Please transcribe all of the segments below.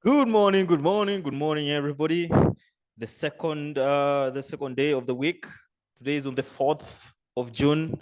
Good morning, good morning, good morning, everybody. The second day of the week. Today is on the 4th of June,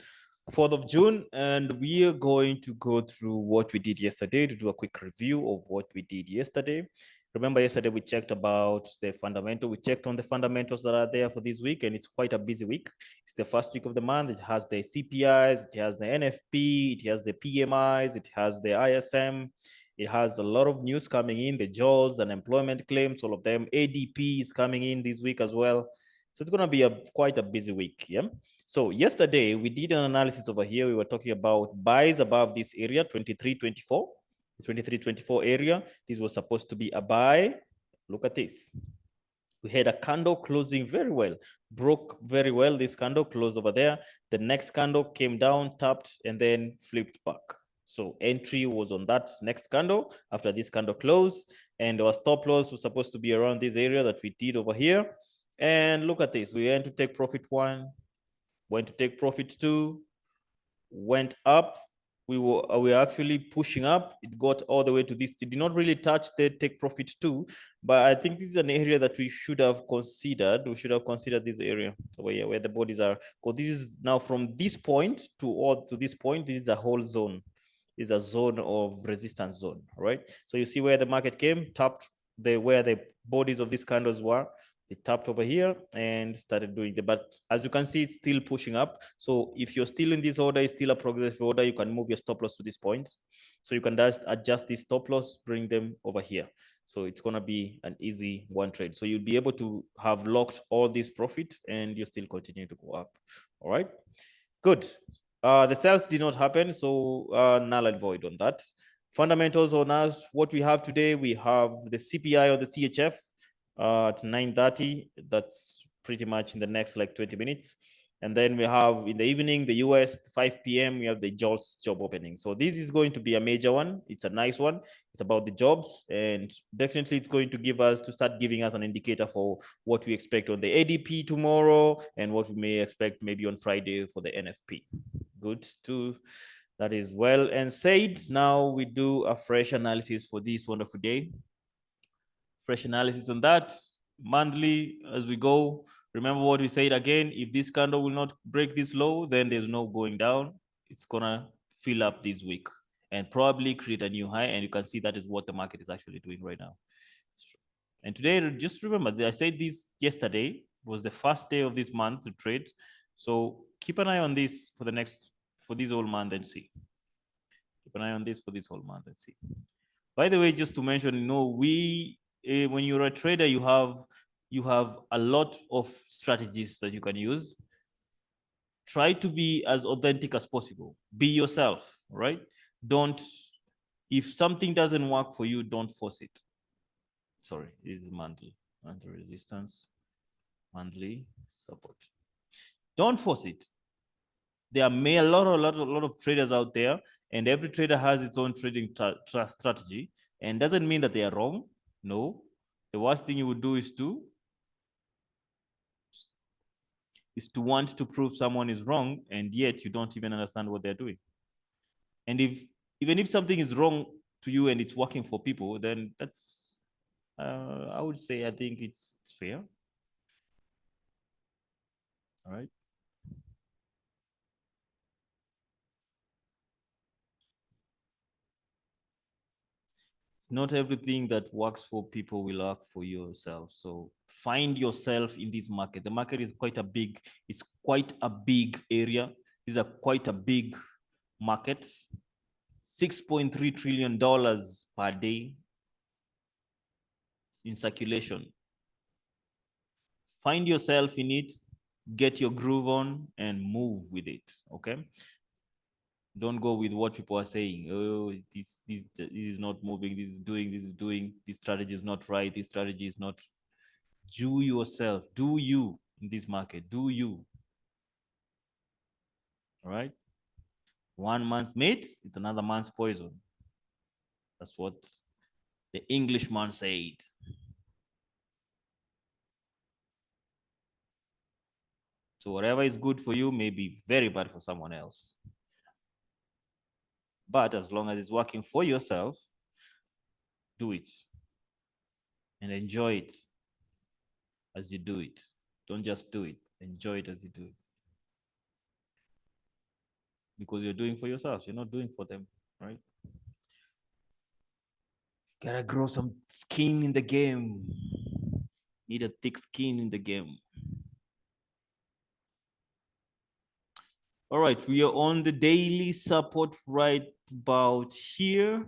4th of June, and we are going to go through what we did yesterday to do a quick review of what we did yesterday. Remember, yesterday we checked about the fundamental. We checked on the fundamentals that are there for this week, and it's quite a busy week. It's the first week of the month. It has the CPIs, it has the NFP, it has the PMIs, it has the ISM. It has a lot of news coming in, the jobs, the unemployment claims, all of them. ADP is coming in this week as well. So it's going to be quite a busy week. Yeah. So yesterday we did an analysis over here. We were talking about buys above this area, 23.24, 23.24 area. This was supposed to be a buy. Look at this. We had a candle closing very well, broke very well. This candle closed over there. The next candle came down, tapped, and then flipped back. So entry was on that next candle after this candle closed, and our stop loss was supposed to be around this area that we did over here. And look at this. We went to take profit one, went to take profit two, went up. We were actually pushing up. It got all the way to this. It did not really touch the take profit two, but I think this is an area that we should have considered. We should have considered this area where the bodies are. Because this is now from this point to this point. This is a whole zone. Is a zone of resistance zone, right? So you see where the market came, tapped where the bodies of these candles were. It tapped over here and started doing the, but as you can see, it's still pushing up. So if you're still in this order, it's still a progressive order, you can move your stop loss to this point. So you can just adjust this stop loss, bring them over here. So it's going to be an easy one trade. So you'll be able to have locked all these profits and you still continue to go up. All right, good. The sales did not happen, so null and void on that. Fundamentals on us, what we have today, we have the CPI or the CHF at 9:30. That's pretty much in the next like 20 minutes. And then we have in the evening, the US, 5 p.m., we have the JOLTS job opening. So this is going to be a major one. It's a nice one. It's about the jobs, and definitely it's going to start giving us an indicator for what we expect on the ADP tomorrow and what we may expect maybe on Friday for the NFP. Good too. That is well and said. Now we do a fresh analysis for this wonderful day. Fresh analysis on that monthly as we go. Remember what we said again, if this candle will not break this low, then there's no going down. It's gonna fill up this week and probably create a new high, and you can see that is what the market is actually doing right now. And today, just remember, I said this yesterday, was the first day of this month to trade. So keep an eye on this for this whole month and see. Keep an eye on this for this whole month and see. By the way, just to mention, when you're a trader, you have a lot of strategies that you can use. Try to be as authentic as possible. Be yourself, right? If something doesn't work for you, don't force it. Sorry, this is monthly resistance, monthly support. Don't force it. There are a lot of traders out there, and every trader has its own trading strategy, and doesn't mean that they are wrong. No, the worst thing you would do is to want to prove someone is wrong, and yet you don't even understand what they're doing. And even if something is wrong to you and it's working for people, then that's I would say I think it's fair. All right. It's not everything that works for people will work for yourself. So find yourself in this market. The market is quite a big area. These are quite a big market. $6.3 trillion per day in circulation. Find yourself in it, get your groove on, and move with it. Okay. Don't go with what people are saying. Oh, this is not moving. This is doing. This strategy is not right. This strategy is not. Do yourself. Do you in this market? Do you? All right. One man's meat, it's another man's poison. That's what the Englishman said. So whatever is good for you may be very bad for someone else. But as long as it's working for yourself, do it. and enjoy it as you do it. Don't just do it. Enjoy it as you do it. Because you're doing for yourself. You're not doing for them, right? Gotta grow some skin in the game. Need a thick skin in the game. All right, we are on the daily support right about here.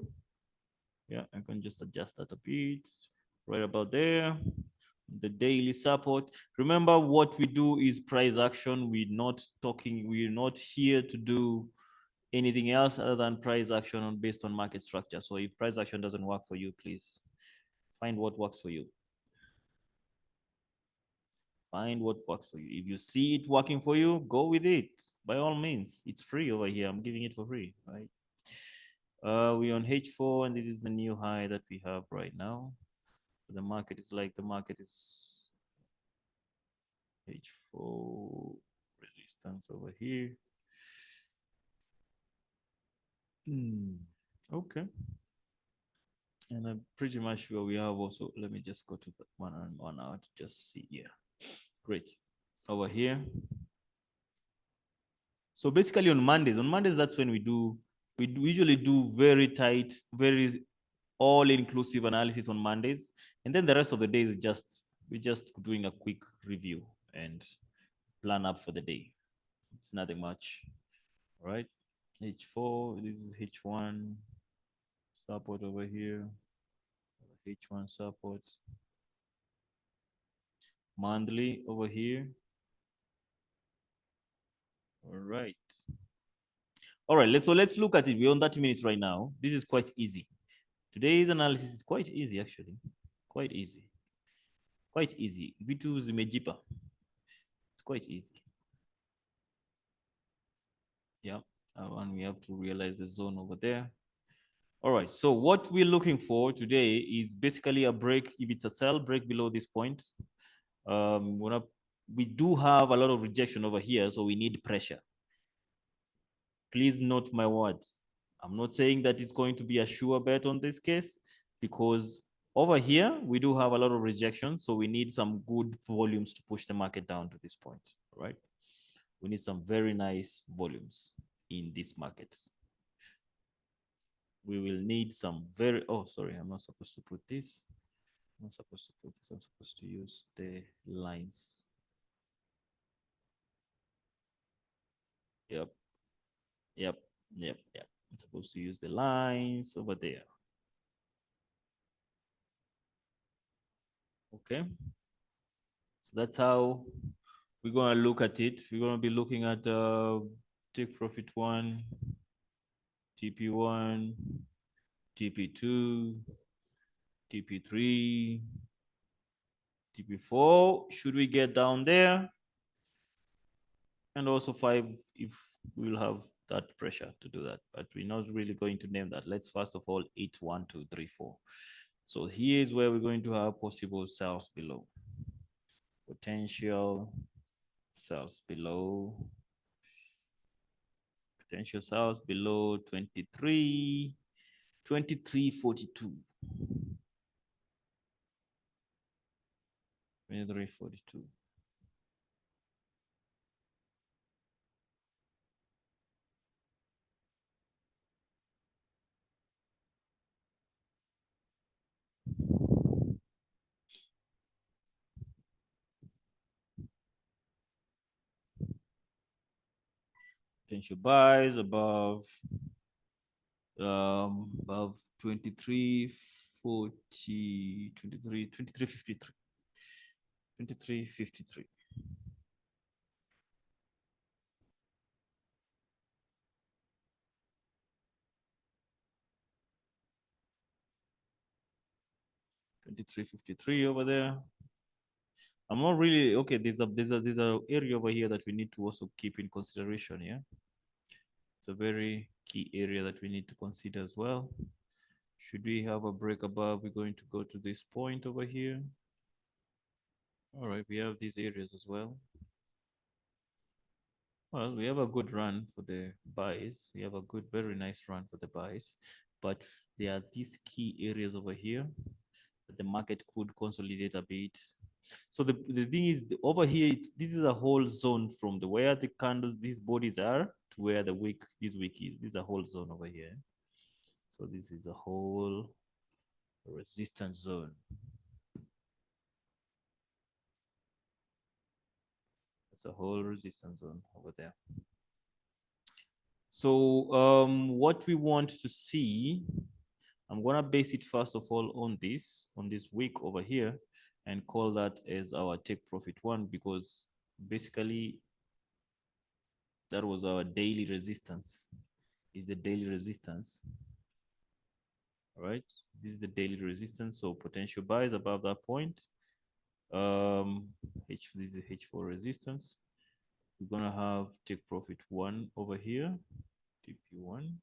Yeah, I can just adjust that a bit. Right about there. The daily support. Remember, what we do is price action. We're not here to do anything else other than price action based on market structure. So if price action doesn't work for you, please find what works for you. Find what works for you. If you see it working for you, go with it. By all means, it's free over here. I'm giving it for free, right? We're on H4, and this is the new high that we have right now. The market is H4 resistance over here. Okay. And I'm pretty much sure we have also, let me just go to the 1 hour to just see here. Great. Over here. So basically on Mondays, that's when we usually do very tight, very all-inclusive analysis on Mondays. And then the rest of the days we're just doing a quick review and plan up for the day. It's nothing much. All right. H4, this is H1 support over here. H1 support. Monthly over here. All right. All right, let's look at it. We're on 30 minutes right now. This is quite easy. Today's analysis is quite easy, actually. Quite easy. Quite easy. Vitu zimejipa. It's quite easy. Yeah. And we have to realize the zone over there. All right, so what we're looking for today is basically a break. If it's a sell, break below this point. We do have a lot of rejection over here, so we need pressure. Please note my words. I'm not saying that it's going to be a sure bet on this case, because over here, we do have a lot of rejection, so we need some good volumes to push the market down to this point, right? We need some very nice volumes in this market. We will need some very, oh, sorry, I'm not supposed to put this. I'm not supposed to put this, I'm supposed to use the lines. Yep. I'm supposed to use the lines over there. Okay. So that's how we're going to look at it. We're going to be looking at take profit 1, TP1, TP2, TP3, TP4. Should we get down there? And also 5 if we will have that pressure to do that. But we're not really going to name that. Let's first of all 8, 1, 2, 3, 4. So here is where we're going to have possible sells below. Potential sells below. Potential sells below 23, 23.42. 23.42. Potential buys above 23.40, 23.53. 23.53. $23.53 over there. I'm not really okay. There's a area over here that we need to also keep in consideration. Yeah, it's a very key area that we need to consider as well. Should we have a break above, we're going to go to this point over here. All right, we have these areas as well. Well, we have a good run for the buys. We have a good, very nice run for the buys, but there are these key areas over here the market could consolidate a bit. So the thing is over here, this is a whole zone from the where the candles, these bodies are to where the wick, this wick is. This is a whole zone over here. So this is a whole resistance zone. It's a whole resistance zone over there. So what we want to see, I'm gonna base it first of all on this wick over here and call that as our take profit one, because basically that was our daily resistance, is the daily resistance. All right, this is the daily resistance. So potential buys above that point. This is the H4 resistance. We're gonna have take profit one over here, TP1.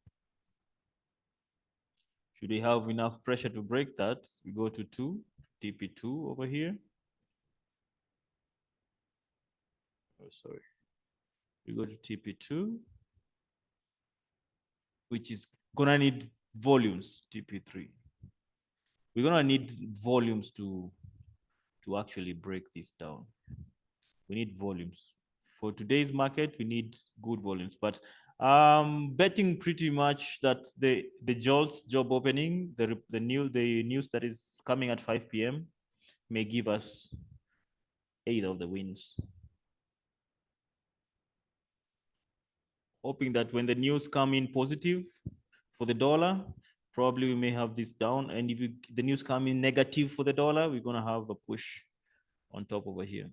Should we have enough pressure to break that, we go to 2, TP2 over here. Oh, sorry. We go to TP2, which is gonna need volumes, TP3. We're gonna need volumes to actually break this down. We need volumes. For today's market, we need good volumes, but betting pretty much that the JOLTS job opening, the news that is coming at 5 p.m. may give us 8 of the wins. Hoping that when the news come in positive for the dollar, probably we may have this down. And if the news come in negative for the dollar, we're gonna have a push on top over here.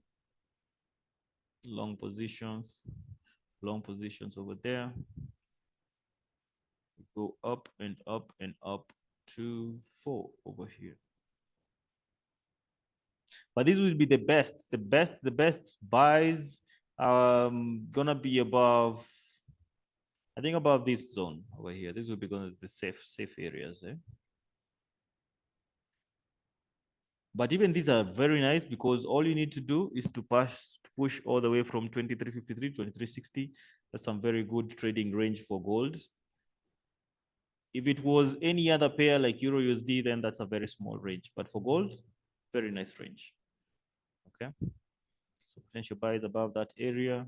Long positions over there. We go up and up and up to 4 over here. But this will be the best buys gonna be above, I think above this zone over here. This will be going to the safe areas. But even these are very nice because all you need to do is to push all the way from 2353 to 2360. That's some very good trading range for gold. If it was any other pair like Euro USD, then that's a very small range. But for gold, very nice range. Okay. So potential buys above that area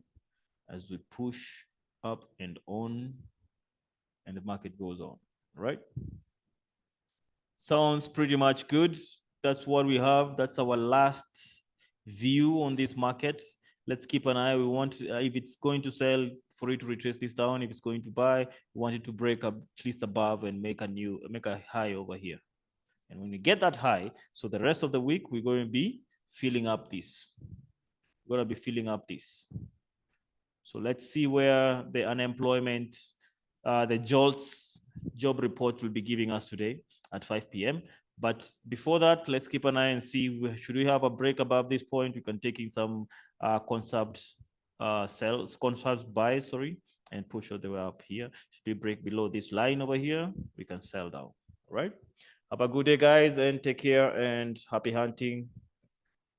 as we push up and on, and the market goes on, right? Sounds pretty much good. That's what we have. That's our last view on this market. Let's keep an eye. We want to, if it's going to sell, for it to retrace this down. If it's going to buy, we want it to break up at least above and make a high over here. And when we get that high, so the rest of the week, we're going to be filling up this. We're going to be filling up this. So let's see where the unemployment, the JOLTS job report will be giving us today at 5 p.m. But before that, let's keep an eye and see, should we have a break above this point? We can take in some concept buys, and push all the way up here. Should we break below this line over here, we can sell down. All right. Have a good day, guys, and take care and happy hunting.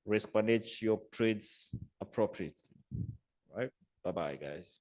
Risk manage your trades appropriately. All right. Bye-bye, guys.